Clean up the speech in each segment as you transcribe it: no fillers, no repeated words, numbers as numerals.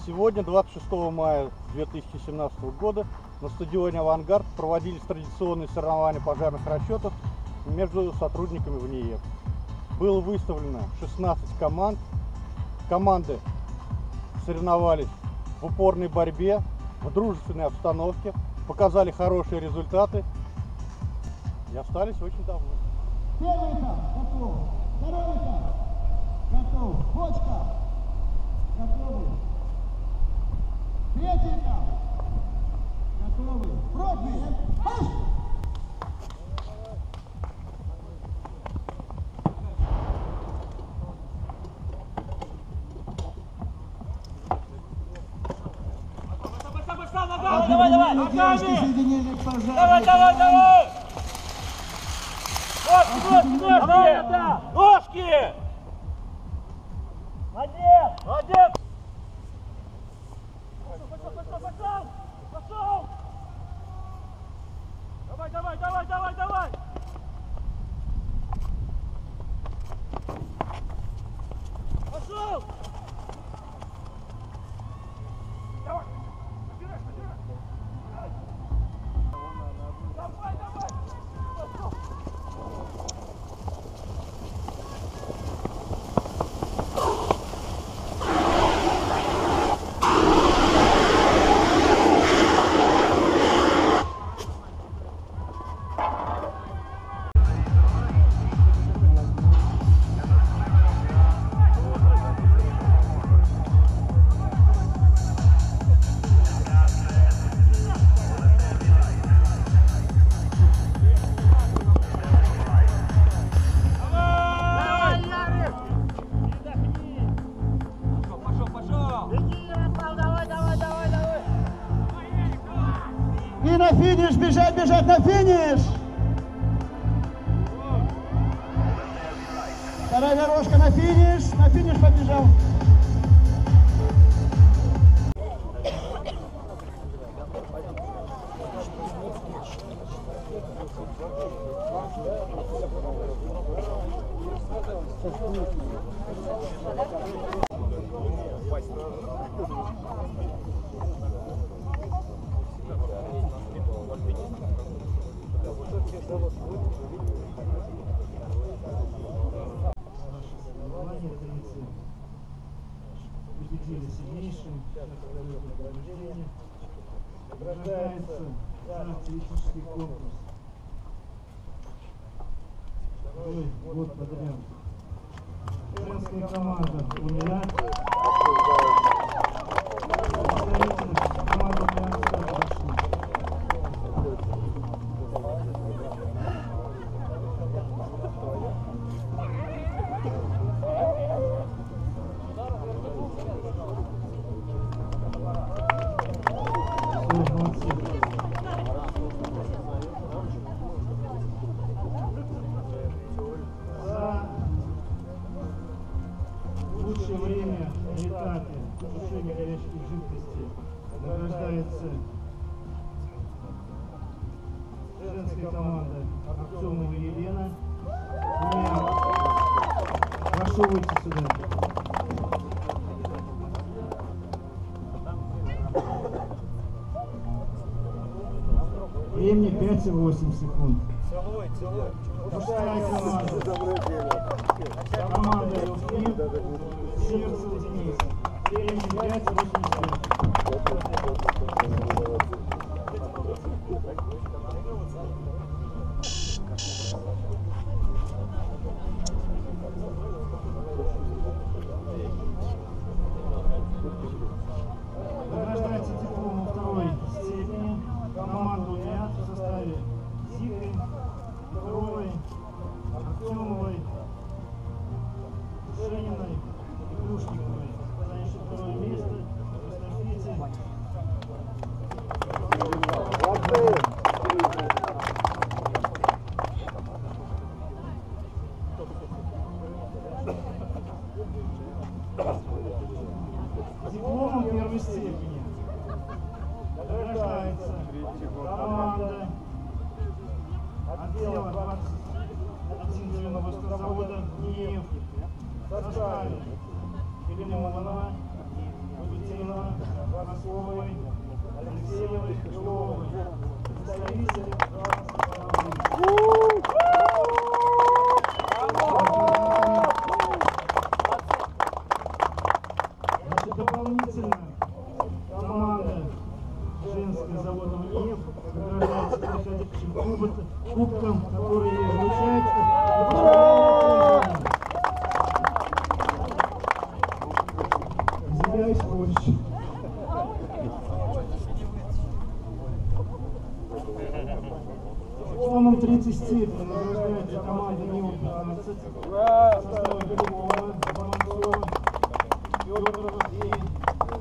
Сегодня, 26 мая 2017 года, на стадионе «Авангард» проводились традиционные соревнования пожарных расчетов между сотрудниками ВНИЕП. Было выставлено 16 команд. Команды соревновались в упорной борьбе, в дружественной обстановке, показали хорошие результаты и остались очень довольны. Первый этап готов, второй этап готов, бочка готовы, третий этап готовы, пробуем, марш! Давай! Девушки соединили к пожарным. Давай! Ножки! Молодец! Пошел! Давай! Пошел! Давай! И на финиш, бежать на финиш! Вторая дорожка на финиш побежал. Победили сильнейшим, награждается за теоретический конкурс. Второй год подряд. Женская команда «Униат». Команда «Униат» лучшее время на этапе тушения горячих жидкостей награждается женская команда Артемова Елена. Прошу выйти сюда. Времени 5,8 секунд. Мужская команда. Команда Элфин, Северцев Денис. Времени 5,85. Награждается дипломом второй степени команду «Униат» в составе Зиты, Петровой, Артемовой, Шениной и Крушниковой. Занявши второе место в эстафете. Дипломом первой степени награждается команда отдела 21 завода НИЕФ в составе Филимонова, Победила Воронцовой Алексеевой Крыловой, представитель Значит, дополнительно команда женская завода МНИЕФ награждается проходящим кубком, который вручается Земля из Польши. Дипломом 30 степени награждается команда МИУ-15 в составе Белова, Воронцова, Федорова и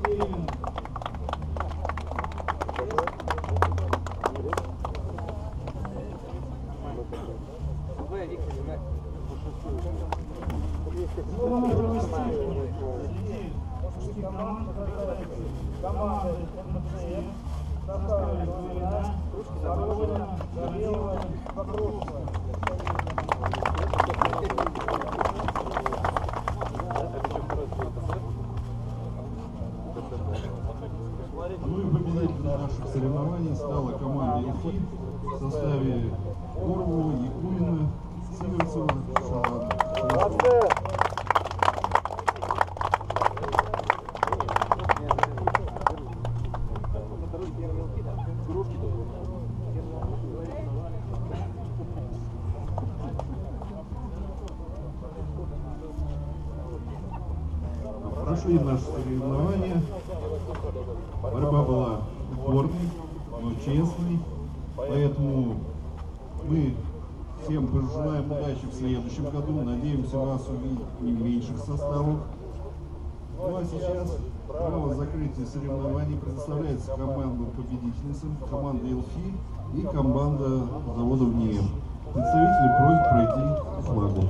Деревина. Дипломом второй степени среди мужских команд команды МЦ в составе Головина, Воронина, Горелова, Покровская. Ну и победителем наших соревнований стала команда ИЛФИ в составе Коровова, Якунина, Сиверцева, Шалан. Прошли наши соревнования. Борьба была упорной, но честной. Поэтому мы всем пожелаем удачи в следующем году. Надеемся вас увидеть не в меньших составах. Ну а сейчас право закрытия соревнований предоставляется командам победительницам, команда ИЛФИ и команда завода ВНИЕФ. Представители просят пройти к флагу.